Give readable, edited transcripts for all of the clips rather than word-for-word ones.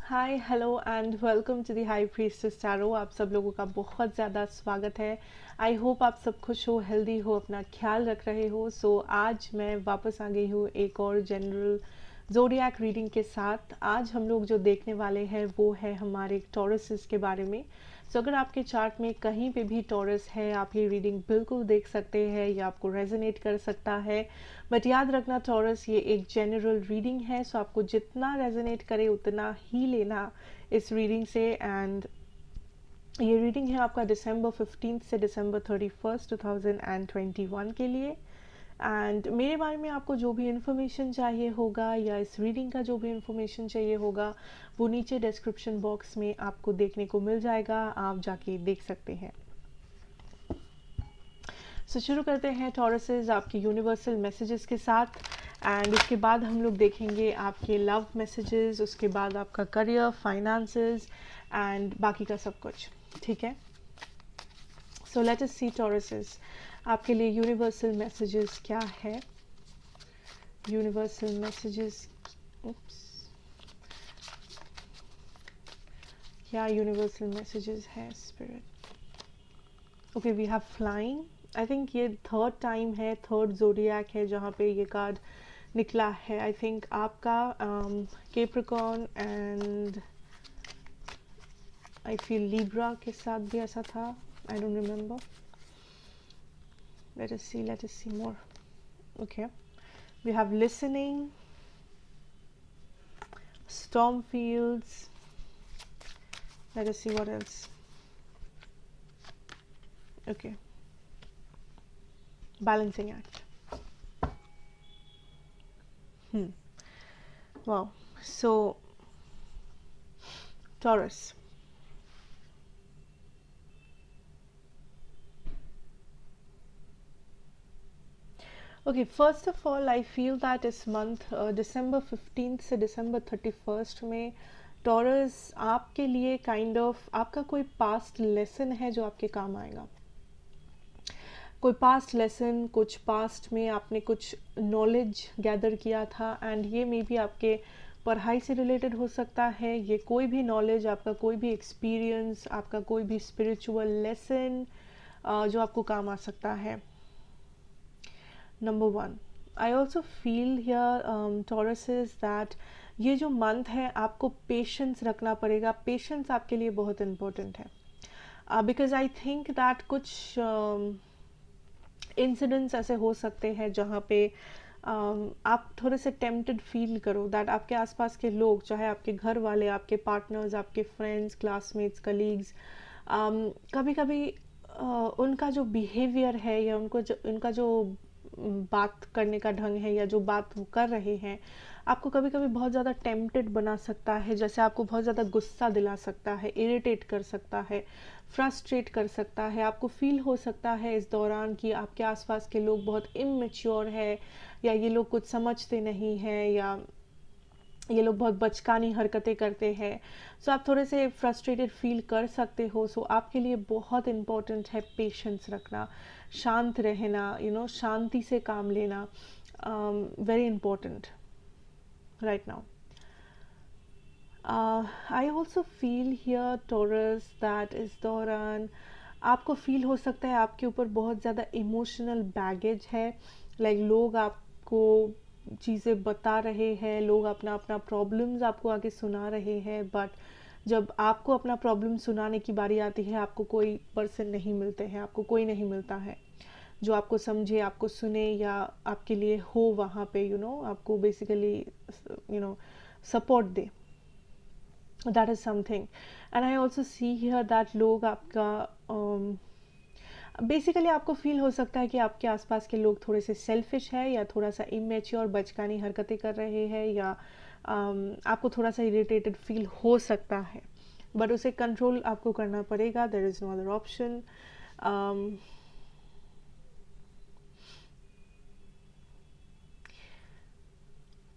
Hi hello and welcome to the high priestess tarot. आप सब लोगों का बहुत ज़्यादा स्वागत है। आई होप आप सब खुश हो, हेल्दी हो, अपना ख्याल रख रहे हो। आज मैं वापस आ गई हूँ एक और जनरल ज़ोडिएक रीडिंग के साथ। आज हम लोग जो देखने वाले हैं वो है हमारे टॉरसेस के बारे में। अगर आपके चार्ट में कहीं पे भी टॉरस है, आप ये रीडिंग बिल्कुल देख सकते हैं, या आपको रेजोनेट कर सकता है। बट याद रखना, टॉरस ये एक जनरल रीडिंग है, आपको जितना रेजोनेट करे उतना ही लेना इस रीडिंग से। एंड ये रीडिंग है आपका दिसंबर 15 से दिसंबर 31 2021 के लिए। एंड मेरे बारे में आपको जो भी इन्फॉर्मेशन चाहिए होगा या इस रीडिंग का जो भी इन्फॉर्मेशन चाहिए होगा वो नीचे डिस्क्रिप्शन बॉक्स में आपको देखने को मिल जाएगा, आप जाके देख सकते हैं। शुरू करते हैं टॉरसेस आपके यूनिवर्सल मैसेजेस के साथ। एंड उसके बाद हम लोग देखेंगे आपके लव मैसेजेस, उसके बाद आपका करियर, फाइनेंसेस एंड बाकी का सब कुछ। ठीक है, सो लेट अस सी टॉरसेस आपके लिए यूनिवर्सल मैसेजेस क्या है। यूनिवर्सल मैसेजेस, क्या यूनिवर्सल मैसेजेस है spirit. Okay, we have flying. I think ये थर्ड टाइम है, थर्ड ज़ोडिएक है जहाँ पे ये कार्ड निकला है। आई थिंक आपका Capricorn and I feel Libra के साथ भी ऐसा था। I don't remember. Let us see more. Okay, we have listening, storm fields. Let us see what else. Okay, balancing act. Wow. So Taurus, okay, first of all I feel that इस month December 15th से December 31st में taurus आपके लिए kind of आपका कोई past lesson है जो आपके काम आएगा। कोई पास्ट लेसन, कुछ पास्ट में आपने कुछ नॉलेज गैदर किया था एंड ये मे बी आपके पढ़ाई से रिलेटेड हो सकता है। ये कोई भी नॉलेज, आपका कोई भी एक्सपीरियंस, आपका कोई भी स्पिरिचुअल लेसन जो आपको काम आ सकता है। Number one, I also feel here Tauruses that ये जो मंथ है आपको पेशेंस रखना पड़ेगा। पेशेंस आपके लिए बहुत इम्पोर्टेंट है बिकॉज आई थिंक दैट कुछ इंसिडेंट्स ऐसे हो सकते हैं जहाँ पे आप थोड़े से टेम्प्टेड फील करो दैट आपके आसपास के लोग, चाहे आपके घर वाले, आपके पार्टनर्स, आपके फ्रेंड्स, क्लासमेट्स, कलीग्स, कभी कभी उनका जो बिहेवियर है या उनका जो बात करने का ढंग है या जो बात वो कर रहे हैं आपको कभी कभी बहुत ज़्यादा टेम्प्टेड बना सकता है। जैसे आपको बहुत ज़्यादा गुस्सा दिला सकता है, इरिटेट कर सकता है, फ्रस्ट्रेट कर सकता है। आपको फील हो सकता है इस दौरान कि आपके आसपास के लोग बहुत इमेच्योर है, या ये लोग कुछ समझते नहीं हैं, या ये लोग बहुत बचकानी हरकतें करते हैं। आप थोड़े से फ्रस्ट्रेटेड फील कर सकते हो। आपके लिए बहुत इम्पोर्टेंट है पेशेंस रखना, शांत रहना, शांति से काम लेना, very important right now. I also feel here taurus that इस दौरान आपको फील हो सकता है आपके ऊपर बहुत ज़्यादा इमोशनल बैगेज है। लोग आपको चीज़ें बता रहे हैं, लोग अपना अपना प्रॉब्लम्स आपको आगे सुना रहे हैं, बट जब आपको अपना प्रॉब्लम सुनाने की बारी आती है आपको कोई पर्सन नहीं मिलते हैं, आपको कोई नहीं मिलता है जो आपको समझे, आपको सुने या आपके लिए हो वहाँ पे, आपको basically support they. That is something. And I also see here that लोग आपका बेसिकली आपको फील हो सकता है कि आपके आसपास के लोग थोड़े से सेल्फिश है या थोड़ा सा इमेच्योर बचकानी हरकतें कर रहे हैं, या आपको थोड़ा सा इरिटेटेड फील हो सकता है, बट उसे कंट्रोल आपको करना पड़ेगा। There is no other option.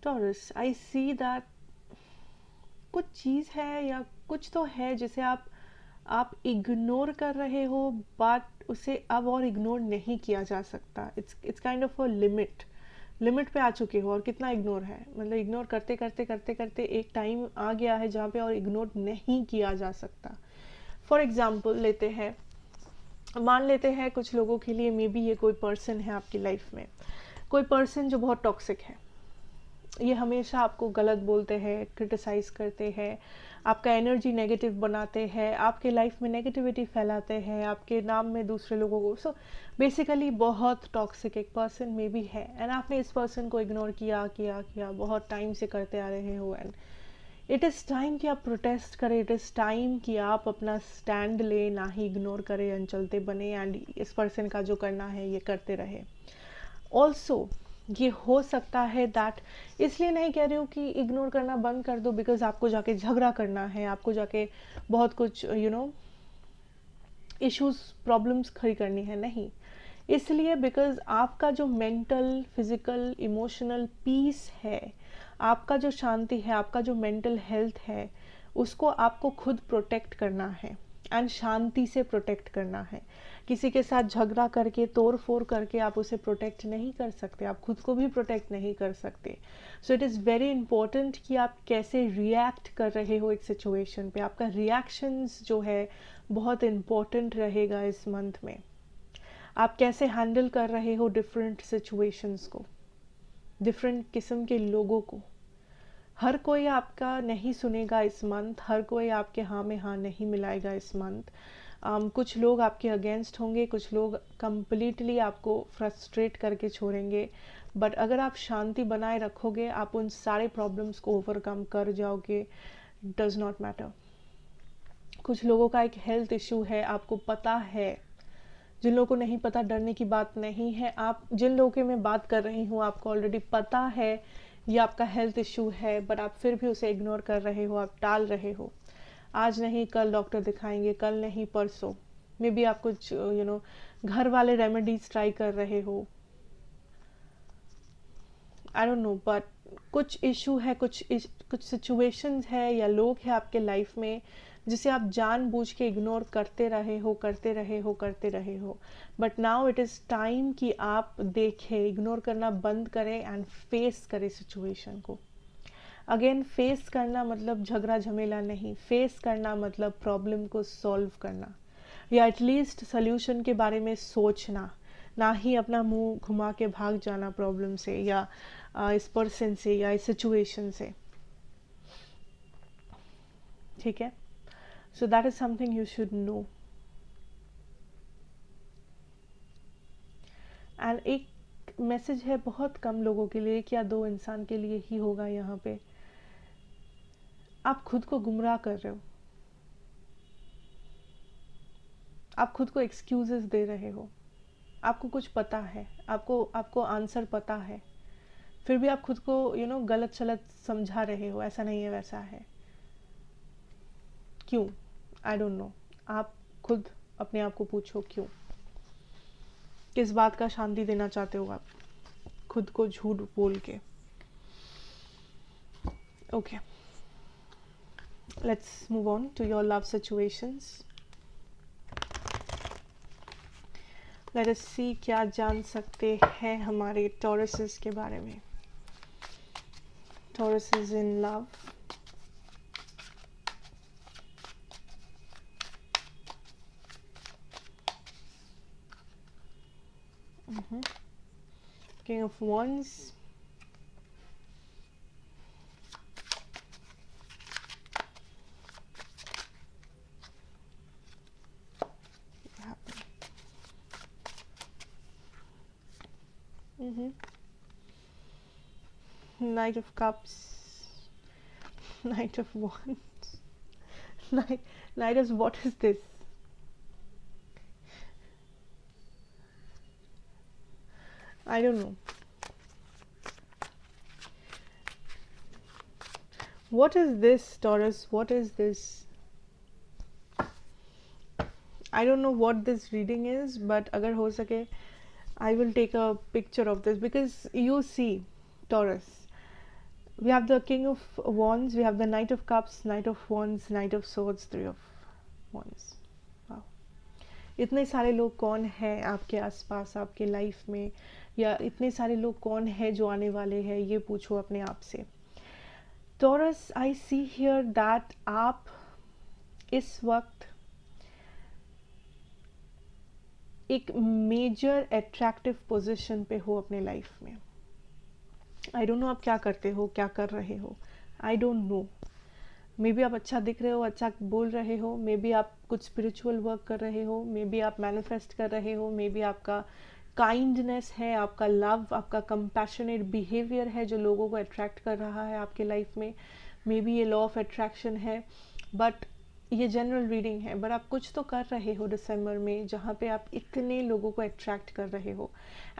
Taurus, I see that कुछ चीज़ है या कुछ तो है जिसे आप इग्नोर कर रहे हो, बट उसे अब और इग्नोर नहीं किया जा सकता। It's kind of a limit limit पे आ चुके हो और कितना इग्नोर है, मतलब इग्नोर करते करते करते करते एक टाइम आ गया है जहाँ पे और इग्नोर नहीं किया जा सकता। फॉर एग्जाम्पल लेते हैं, मान लेते हैं कुछ लोगों के लिए मे बी ये कोई पर्सन है आपकी लाइफ में, कोई पर्सन जो बहुत टॉक्सिक है, ये हमेशा आपको गलत बोलते हैं, क्रिटिसाइज़ करते हैं, आपका एनर्जी नेगेटिव बनाते हैं, आपके लाइफ में नेगेटिविटी फैलाते हैं, आपके नाम में दूसरे लोगों को, सो बेसिकली बहुत टॉक्सिक एक पर्सन में भी है, एंड आपने इस पर्सन को इग्नोर किया किया किया बहुत टाइम से करते आ रहे हो, एंड इट इज़ टाइम कि आप प्रोटेस्ट करें, इट इज़ टाइम कि आप अपना स्टैंड लें, ना ही इग्नोर करें, अनचलते बने, एंड इस पर्सन का जो करना है ये करते रहे। ऑल्सो ये हो सकता है दैट, इसलिए नहीं कह रही हूँ कि इग्नोर करना बंद कर दो बिकॉज आपको जाके झगड़ा करना है, आपको जाके बहुत कुछ इश्यूज प्रॉब्लम्स खड़ी करनी है, नहीं, इसलिए बिकॉज आपका जो मेंटल फिजिकल इमोशनल पीस है, आपका जो शांति है, आपका जो मेंटल हेल्थ है, उसको आपको खुद प्रोटेक्ट करना है, एंड शांति से प्रोटेक्ट करना है। किसी के साथ झगड़ा करके तोड़ फोड़ करके आप उसे प्रोटेक्ट नहीं कर सकते, आप खुद को भी प्रोटेक्ट नहीं कर सकते। So it is very important कि आप कैसे रिएक्ट कर रहे हो एक सिचुएशन पे, आपका रिएक्शंस जो है बहुत इम्पोर्टेंट रहेगा इस मंथ में। आप कैसे हैंडल कर रहे हो डिफरेंट सिचुएशंस को, डिफरेंट किस्म के लोगों को। हर कोई आपका नहीं सुनेगा इस मंथ, हर कोई आपके हाँ में हाँ नहीं मिलाएगा इस मंथ। कुछ लोग आपके अगेंस्ट होंगे, कुछ लोग कंप्लीटली आपको फ्रस्ट्रेट करके छोड़ेंगे, बट अगर आप शांति बनाए रखोगे, आप उन सारे प्रॉब्लम्स को ओवरकम कर जाओगे। Does not matter. कुछ लोगों का एक हेल्थ इशू है, आपको पता है, जिन लोगों को नहीं पता डरने की बात नहीं है, आप जिन लोगों की मैं बात कर रही हूँ आपको ऑलरेडी पता है ये आपका हेल्थ इशू है, बट आप फिर भी उसे इग्नोर कर रहे हो, आप टाल रहे हो। आज नहीं कल डॉक्टर दिखाएंगे, कल नहीं परसों, मे बी आप कुछ घर वाले रेमेडीज ट्राई कर रहे हो, आई डोंट नो, बट कुछ इशू है, कुछ सिचुएशंस है या लोग हैं आपके लाइफ में जिसे आप जानबूझ के इग्नोर करते रहे हो, करते रहे हो, करते रहे हो। But now it is time कि आप देखें, इग्नोर करना बंद करें एंड फेस करें सिचुएशन को। अगेन, फेस करना मतलब झगड़ा झमेला नहीं, फेस करना मतलब प्रॉब्लम को सॉल्व करना, या एटलीस्ट सोल्यूशन के बारे में सोचना, ना ही अपना मुंह घुमा के भाग जाना प्रॉब्लम से, या इस पर्सन से, या इस सिचुएशन से। ठीक है, so that is something you should know. And एक मैसेज है बहुत कम लोगों के लिए, क्या दो इंसान के लिए ही होगा यहाँ पे, आप खुद को गुमराह कर रहे हो, आप खुद को एक्सक्यूजेस दे रहे हो, आपको कुछ पता है, आपको आंसर पता है, फिर भी आप खुद को गलत सलत समझा रहे हो, ऐसा नहीं है वैसा है। क्यों? आई डोंट नो। आप खुद अपने आप को पूछो क्यों, किस बात का शांति देना चाहते हो आप खुद को झूठ बोल के। Okay, let's move on to your love situations. Let us see क्या जान सकते हैं हमारे टॉरसेस के बारे में। Tauruses in love. King of Wands. Knight of Cups. Knight of Wands. Knight of, what is this? I don't know. What is this, Taurus? What is this? I don't know what this reading is, but agar ho sake, I will take a picture of this, because you see, Taurus, we have the King of Wands, we have the Knight of Cups, Knight of Wands, Knight of Swords, Three of Wands. Wow. इतने सारे लोग कौन है आपके आसपास, आपके life में, या इतने सारे लोग कौन है जो आने वाले हैं, ये पूछो अपने आप से। Taurus, I see here that आप इस वक्त एक मेजर अट्रैक्टिव पोजीशन पे हो अपने लाइफ में। आई डोंट नो आप क्या करते हो, क्या कर रहे हो, आई डोंट नो। मे बी आप अच्छा दिख रहे हो, अच्छा बोल रहे हो, मे बी आप कुछ स्पिरिचुअल वर्क कर रहे हो, मे बी आप मैनिफेस्ट कर रहे हो, मे बी आपका काइंडनेस है, आपका लव, आपका कंपैशनेट बिहेवियर है जो लोगों को अट्रैक्ट कर रहा है आपके लाइफ में। मे बी ये लॉ ऑफ अट्रैक्शन है, बट ये जनरल रीडिंग है। बट आप कुछ तो कर रहे हो दिसंबर में जहाँ पे आप इतने लोगों को अट्रैक्ट कर रहे हो।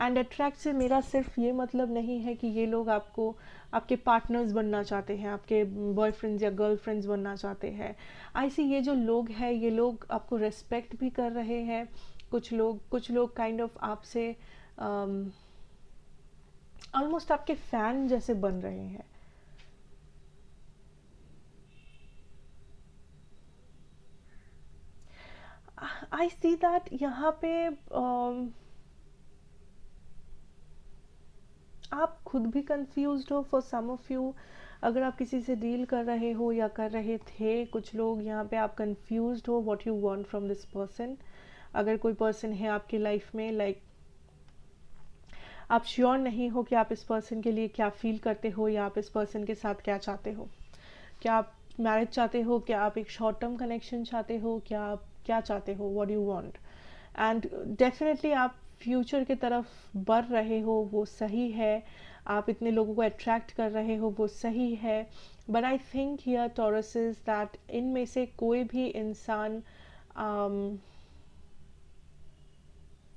एंड अट्रैक्ट से मेरा सिर्फ ये मतलब नहीं है कि ये लोग आपको आपके पार्टनर्स बनना चाहते हैं, आपके बॉयफ्रेंड्स या गर्लफ्रेंड्स बनना चाहते हैं। ऐसे ये जो लोग हैं, ये लोग आपको रेस्पेक्ट भी कर रहे हैं। कुछ लोग काइंड ऑफ आपसे ऑलमोस्ट आपके फैन जैसे बन रहे हैं। आई सी दैट यहाँ पे आप खुद भी कंफ्यूज्ड हो फॉर सम ऑफ यू। अगर आप किसी से डील कर रहे हो या कर रहे थे, कुछ लोग यहाँ पे आप कंफ्यूज्ड हो what you want from this person. अगर कोई पर्सन है आपकी लाइफ में, लाइक आप श्योर नहीं हो कि आप इस पर्सन के लिए क्या फील करते हो या आप इस पर्सन के साथ क्या चाहते हो। क्या आप मैरिज चाहते हो, क्या आप एक शॉर्ट टर्म कनेक्शन चाहते हो, क्या आप क्या चाहते हो, what you want. And definitely आप फ्यूचर की तरफ बढ़ रहे हो, वो सही है। आप इतने लोगों को अट्रैक्ट कर रहे हो, वो सही है। But I think here taurus is that इनमें से कोई भी इंसान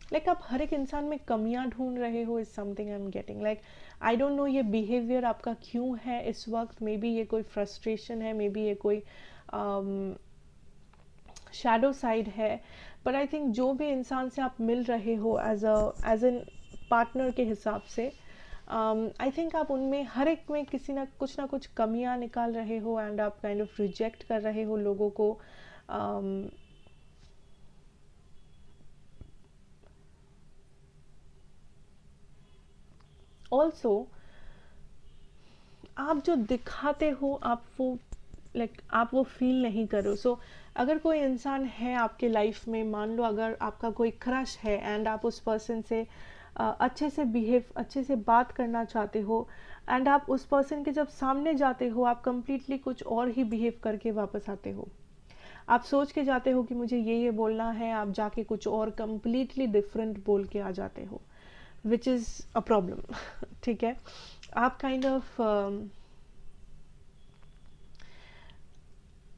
लाइक आप हर एक इंसान में कमियां ढूंढ रहे हो, is something I am getting. Like I don't no ये बिहेवियर आपका क्यों है इस वक्त। मे बी ये कोई फ्रस्ट्रेशन है, मे बी ये कोई शैडो साइड है। बट आई थिंक जो भी इंसान से आप मिल रहे हो एज एन पार्टनर के हिसाब से, आई थिंक आप उनमें हर एक में किसी ना कुछ कमियां निकाल रहे हो एंड आप काइंड ऑफ रिजेक्ट कर रहे हो लोगों को। ऑल्सो आप जो दिखाते हो, आप वो आप वो फील नहीं करो। सो अगर कोई इंसान है आपके लाइफ में, मान लो अगर आपका कोई क्रश है एंड आप उस पर्सन से अच्छे से बिहेव, अच्छे से बात करना चाहते हो, एंड आप उस पर्सन के जब सामने जाते हो आप कंप्लीटली कुछ और ही बिहेव करके वापस आते हो। आप सोच के जाते हो कि मुझे ये बोलना है, आप जाके कुछ और कंप्लीटली डिफरेंट बोल के आ जाते हो, विच इज़ अ प्रॉब्लम। ठीक है, आप काइंड ऑफ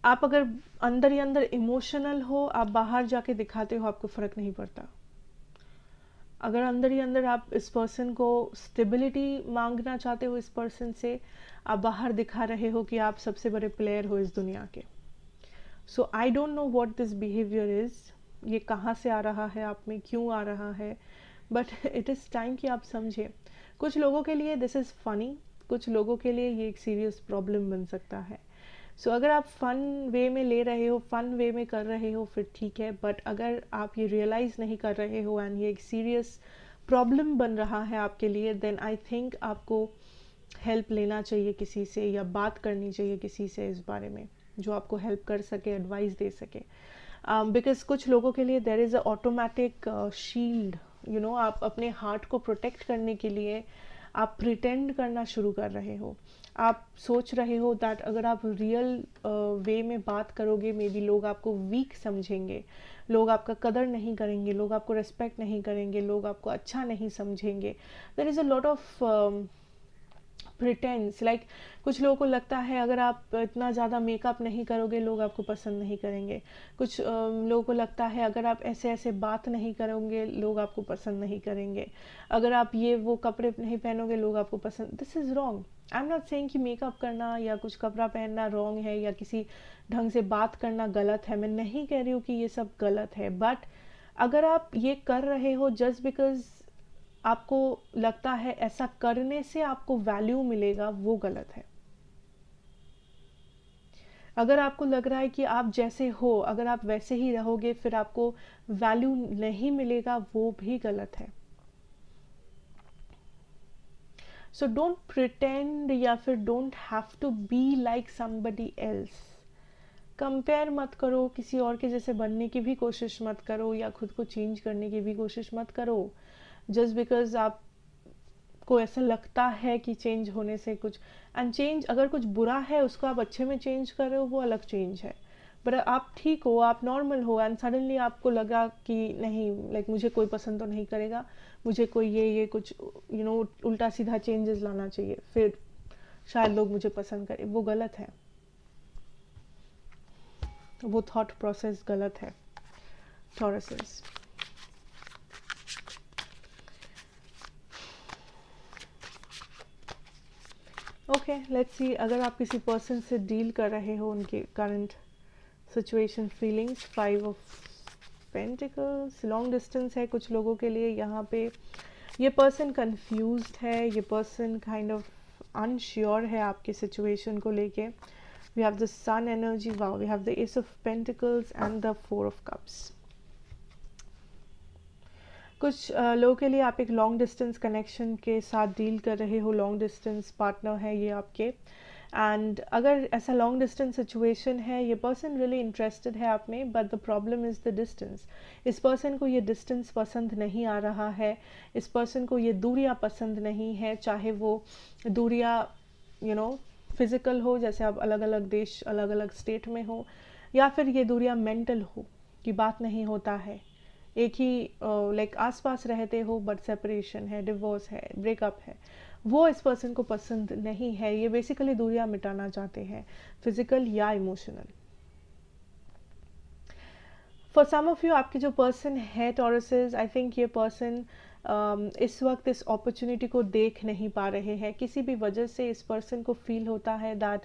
आप अगर अंदर ही अंदर इमोशनल हो, आप बाहर जाके दिखाते हो, आपको फर्क नहीं पड़ता। अगर अंदर ही अंदर आप इस पर्सन को स्टेबिलिटी मांगना चाहते हो, इस पर्सन से आप बाहर दिखा रहे हो कि आप सबसे बड़े प्लेयर हो इस दुनिया के। So I don't know what this behaviour is, ये कहाँ से आ रहा है, आप में क्यों आ रहा है, बट इट इज़ टाइम कि आप समझे। कुछ लोगों के लिए दिस इज़ फनी, कुछ लोगों के लिए ये एक सीरियस प्रॉब्लम बन सकता है। सो अगर आप फन वे में ले रहे हो, फन वे में कर रहे हो, फिर ठीक है। बट अगर आप ये रियलाइज़ नहीं कर रहे हो एंड ये एक सीरियस प्रॉब्लम बन रहा है आपके लिए, देन आई थिंक आपको हेल्प लेना चाहिए किसी से, या बात करनी चाहिए किसी से इस बारे में जो आपको हेल्प कर सके, एडवाइस दे सके। बिकॉज कुछ लोगों के लिए there is a automatic shield, you know, आप अपने हार्ट को प्रोटेक्ट करने के लिए आप प्रिटेंड करना शुरू कर रहे हो। आप सोच रहे हो दैट अगर आप रियल वे में बात करोगे, मे बी लोग आपको वीक समझेंगे, लोग आपका कदर नहीं करेंगे, लोग आपको रेस्पेक्ट नहीं करेंगे, लोग आपको अच्छा नहीं समझेंगे। There is a lot of pretence. Like कुछ लोगों को लगता है अगर आप इतना ज़्यादा मेकअप नहीं करोगे लोग आपको पसंद नहीं करेंगे। कुछ लोगों को लगता है अगर आप ऐसे ऐसे बात नहीं करोगे लोग आपको पसंद नहीं करेंगे। अगर आप ये वो कपड़े नहीं पहनोगे लोग आपको पसंद। This is wrong. I am not saying कि मेकअप करना या कुछ कपड़ा पहनना रॉन्ग है या किसी ढंग से बात करना गलत है। मैं नहीं कह रही हूँ कि ये सब गलत है, बट अगर आप ये कर रहे हो जस्ट बिकॉज आपको लगता है ऐसा करने से आपको वैल्यू मिलेगा, वो गलत है। अगर आपको लग रहा है कि आप जैसे हो अगर आप वैसे ही रहोगे फिर आपको वैल्यू नहीं मिलेगा, वो भी गलत है। सो डोंट प्रिटेंड या फिर don't have to be like somebody else. Compare मत करो, किसी और के जैसे बनने की भी कोशिश मत करो या खुद को चेंज करने की भी कोशिश मत करो जस्ट बिकॉज आपको ऐसा लगता है कि चेंज होने से कुछ, एंड चेंज अगर कुछ बुरा है उसको आप अच्छे में चेंज कर रहे हो वो अलग चेंज है। बट आप ठीक हो, आप नॉर्मल हो एंड सडनली आपको लगा कि नहीं लाइक मुझे कोई पसंद तो नहीं करेगा, मुझे कोई ये कुछ उल्टा सीधा चेंजेस लाना चाहिए फिर शायद लोग मुझे पसंद करें, वो गलत है, वो थॉट प्रोसेस गलत है टॉरसेस। ओके लेट्स सी, अगर आप किसी पर्सन से डील कर रहे हो उनके current situation feelings, 5 of pentacles, long distance है कुछ लोगों के लिए यहाँ पे। ये पर्सन कंफ्यूज्ड है, ये पर्सन काइंड ऑफ अनश्योर है आपके सिचुएशन को लेके। We have the sun energy, wow, we have the ace of pentacles and the 4 of cups. कुछ लोगों के लिए आप एक लॉन्ग डिस्टेंस कनेक्शन के साथ डील कर रहे हो, लॉन्ग डिस्टेंस पार्टनर है ये आपके, एंड अगर ऐसा लॉन्ग डिस्टेंस सिचुएशन है ये पर्सन रियली इंटरेस्टेड है आप में, but the problem is the distance. इस पर्सन को ये डिस्टेंस पसंद नहीं आ रहा है, इस पर्सन को ये दूरियां पसंद नहीं है, चाहे वो दूरियां फिजिकल हो जैसे आप अलग अलग देश अलग अलग स्टेट में हो, या फिर ये दूरियां मेंटल हो कि बात नहीं होता है, एक ही लाइक आसपास रहते हो बट सेपरेशन है, डिवोर्स है, ब्रेकअप है, वो इस पर्सन को पसंद नहीं है। ये बेसिकली दूरियां मिटाना चाहते हैं, फिजिकल या emotional. For some of you आपके जो पर्सन है टॉरसेस, आई थिंक ये पर्सन इस वक्त इस अपॉर्चुनिटी को देख नहीं पा रहे हैं, किसी भी वजह से इस पर्सन को फील होता है दैट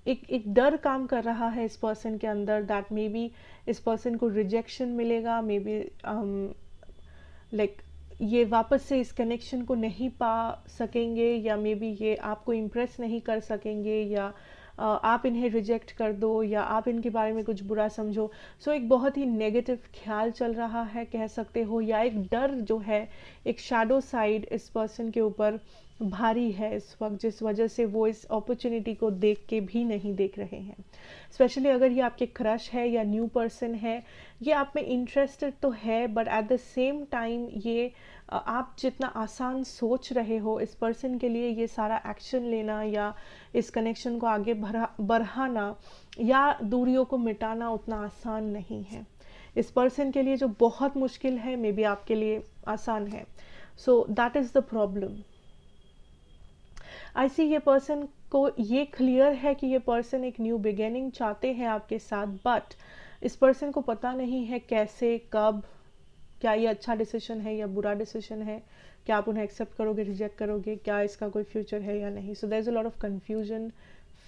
एक डर काम कर रहा है इस पर्सन के अंदर, दैट मे बी इस पर्सन को रिजेक्शन मिलेगा, मे बी लाइक ये वापस से इस कनेक्शन को नहीं पा सकेंगे, या मे बी ये आपको इम्प्रेस नहीं कर सकेंगे, या आप इन्हें रिजेक्ट कर दो, या आप इनके बारे में कुछ बुरा समझो। सो एक बहुत ही नेगेटिव ख्याल चल रहा है कह सकते हो, या एक डर जो है, एक शैडो साइड इस पर्सन के ऊपर भारी है इस वक्त, जिस वजह से वो इस अपॉर्चुनिटी को देख के भी नहीं देख रहे हैं। स्पेशली अगर ये आपके क्रश है या न्यू पर्सन है, ये आप में इंटरेस्टेड तो है but at the same time ये आप जितना आसान सोच रहे हो, इस पर्सन के लिए ये सारा एक्शन लेना या इस कनेक्शन को आगे बढ़ाना या दूरियों को मिटाना उतना आसान नहीं है। इस पर्सन के लिए जो बहुत मुश्किल है मे बी आपके लिए आसान है। So that is the problem. I see ये पर्सन को ये क्लियर है कि ये पर्सन एक न्यू बिगिनिंग चाहते हैं आपके साथ, बट इस पर्सन को पता नहीं है कैसे, कब, क्या ये अच्छा डिसीजन है या बुरा डिसीजन है, क्या आप उन्हें एक्सेप्ट करोगे, रिजेक्ट करोगे, क्या इसका कोई फ्यूचर है या नहीं। So there is a lot of confusion,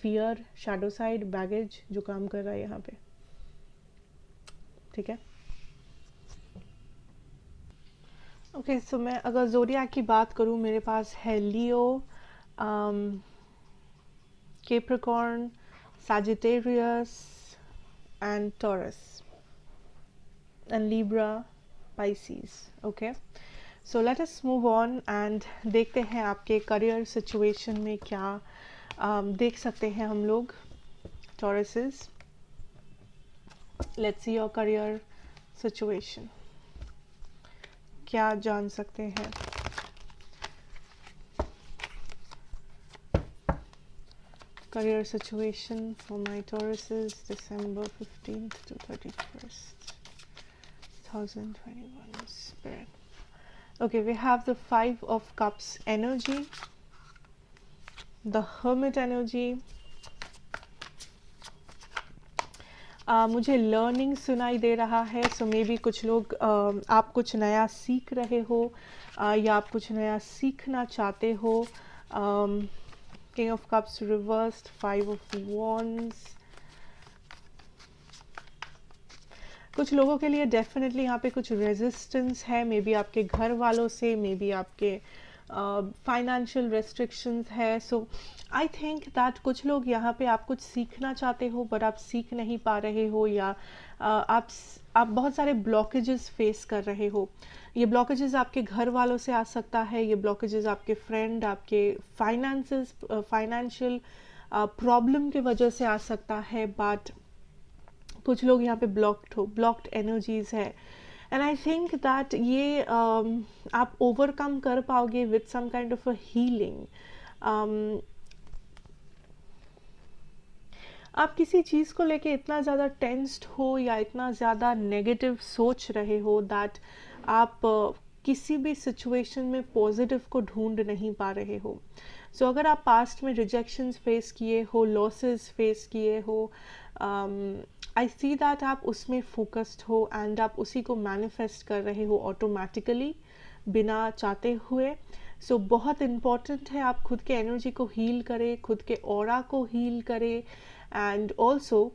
fear, shadow side, baggage जो काम कर रहा है यहाँ पे। ठीक है, ओके। सो मैं अगर ज़ोडिएक की बात करूँ, मेरे पास है लियो, Capricorn, Sagittarius and Taurus and Libra, Pisces. Okay, so let us move on and देखते हैं आपके करियर सिचुएशन में क्या देख सकते हैं हम लोग Tauruses. Let's see your career situation. क्या जान सकते हैं? Career situation for my Tauruses, December 15th to 31st, 2021. Spirit. Okay, we have the 5 of Cups energy, the Hermit energy. मुझे लर्निंग सुनाई दे रहा है, सो मे बी कुछ लोग आप कुछ नया सीख रहे हो या आप कुछ नया सीखना चाहते हो। King of Cups reversed, 5 of Wands. कुछ लोगों के लिए डेफिनेटली यहाँ पे कुछ रेजिस्टेंस है, मे बी आपके घर वालों से, मे बी आपके फाइनेंशियल रेस्ट्रिक्शंस है। सो आई थिंक दैट कुछ लोग यहाँ पे आप कुछ सीखना चाहते हो बट आप सीख नहीं पा रहे हो, या आप बहुत सारे ब्लॉकेजेस फेस कर रहे हो। ये ब्लॉकेजेस आपके घर वालों से आ सकता है, ये ब्लॉकेजेस आपके फ्रेंड, आपके फाइनेंशियल प्रॉब्लम की वजह से आ सकता है, बट कुछ लोग यहाँ पे ब्लॉक्ड एनर्जीज है। एंड आई थिंक दैट ये आप ओवरकम कर पाओगे with some kind of a healing. आप किसी चीज़ को लेके इतना ज़्यादा टेंस्ड हो या इतना ज़्यादा नेगेटिव सोच रहे हो दैट आप किसी भी सिचुएशन में पॉजिटिव को ढूंढ नहीं पा रहे हो। सो अगर आप पास्ट में रिजेक्शंस फेस किए हो, लॉसेस फेस किए हो, आई सी दैट आप उसमें फोकस्ड हो एंड आप उसी को मैनिफेस्ट कर रहे हो ऑटोमेटिकली, बिना चाहते हुए। सो बहुत इम्पॉर्टेंट है आप खुद के एनर्जी को हील करें, खुद के ऑरा को हील करें, एंड ऑल्सो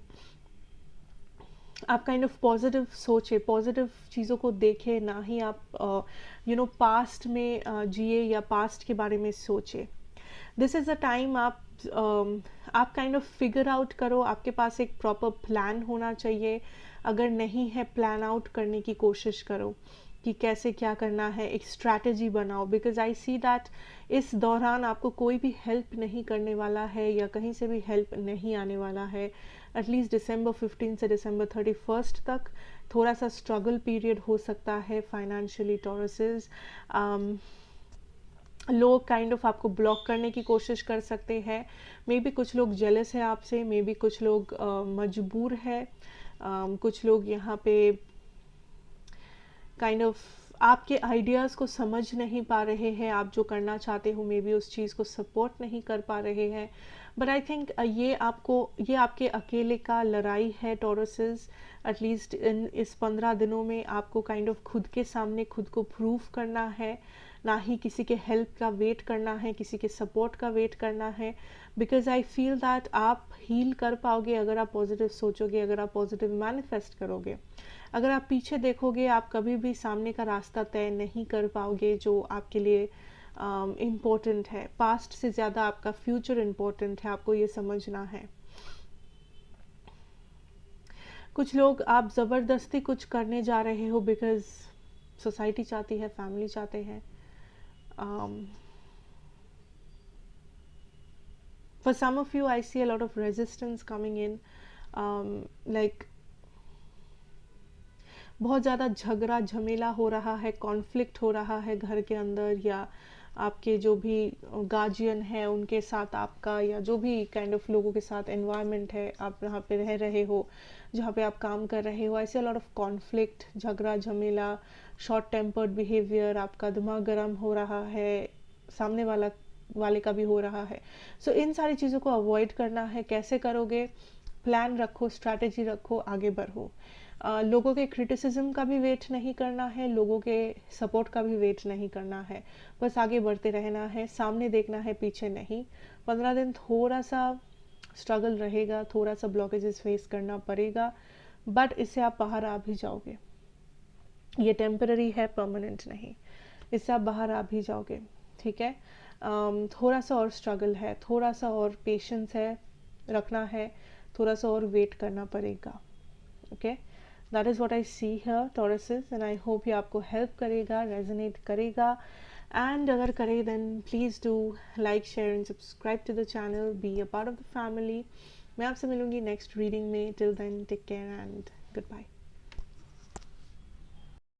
आप काइंड ऑफ पॉजिटिव सोचे, पॉजिटिव चीज़ों को देखें, ना ही आप पास्ट में जिए या पास्ट के बारे में सोचे। दिस इज़ अ टाइम आप काइंड ऑफ फिगर आउट करो। आपके पास एक प्रॉपर प्लान होना चाहिए। अगर नहीं है, प्लान आउट करने की कोशिश करो कि कैसे क्या करना है, एक स्ट्रैटेजी बनाओ। बिकॉज आई सी दैट इस दौरान आपको कोई भी हेल्प नहीं करने वाला है या कहीं से भी हेल्प नहीं आने वाला है। एटलीस्ट दिसंबर 15 से दिसंबर 31 तक थोड़ा सा स्ट्रगल पीरियड हो सकता है फाइनेंशियली टॉरसेस। लोग काइंड ऑफ आपको ब्लॉक करने की कोशिश कर सकते हैं। मे बी कुछ लोग जेलस है आपसे, मे बी कुछ लोग मजबूर है, कुछ लोग यहाँ पे काइंड ऑफ आपके आइडियाज़ को समझ नहीं पा रहे हैं। आप जो करना चाहते हो मे बी उस चीज़ को सपोर्ट नहीं कर पा रहे हैं। बट आई थिंक ये आपके अकेले का लड़ाई है टॉरसेस। एटलीस्ट इस 15 दिनों में आपको काइंड ऑफ खुद के सामने खुद को प्रूव करना है, ना ही किसी के हेल्प का वेट करना है, किसी के सपोर्ट का वेट करना है। बिकॉज आई फील दैट आप हील कर पाओगे अगर आप पॉजिटिव सोचोगे, अगर आप पॉजिटिव मैनिफेस्ट करोगे। अगर आप पीछे देखोगे, आप कभी भी सामने का रास्ता तय नहीं कर पाओगे जो आपके लिए इम्पोर्टेंट है। पास्ट से ज़्यादा आपका फ्यूचर इम्पोर्टेंट है, आपको ये समझना है। कुछ लोग आप ज़बरदस्ती कुछ करने जा रहे हो बिकॉज सोसाइटी चाहती है, फैमिली चाहते हैं। For some of you, I see a lot of resistance coming in, like बहुत ज़्यादा झगड़ा झमेला हो रहा है, कॉन्फ्लिक्ट हो रहा है घर के अंदर, या आपके जो भी गार्जियन है उनके साथ आपका, या जो भी काइंड ऑफ लोगों के साथ एनवायरनमेंट है, आप जहाँ पे रह रहे हो, जहाँ पे आप काम कर रहे हो, ऐसे लॉट ऑफ कॉन्फ्लिक्ट, झगड़ा झमेला, शॉर्ट टेम्पर्ड बिहेवियर, आपका दिमाग गर्म हो रहा है, सामने वाले का भी हो रहा है। सो इन सारी चीज़ों को अवॉइड करना है। कैसे करोगे? प्लान रखो, स्ट्रैटेजी रखो, आगे बढ़ो। लोगों के क्रिटिसिज्म का भी वेट नहीं करना है, लोगों के सपोर्ट का भी वेट नहीं करना है। बस आगे बढ़ते रहना है, सामने देखना है, पीछे नहीं। 15 दिन थोड़ा सा स्ट्रगल रहेगा, थोड़ा सा ब्लॉकेजेस फेस करना पड़ेगा, बट इससे आप बाहर आ भी जाओगे। ये टेम्पररी है, परमानेंट नहीं। इससे आप बाहर आ भी जाओगे, ठीक है। थोड़ा सा और स्ट्रगल है, थोड़ा सा और पेशेंस है, रखना है, थोड़ा सा और वेट करना पड़ेगा। Okay, that is what I see here Tauruses, and I hope ये आपको हेल्प करेगा, रेजोनेट करेगा। एंड अगर करे then please do like, share and subscribe to the channel, be a part of the family. मैं आपसे मिलूंगी नेक्स्ट रीडिंग में। Till then take care and good bye.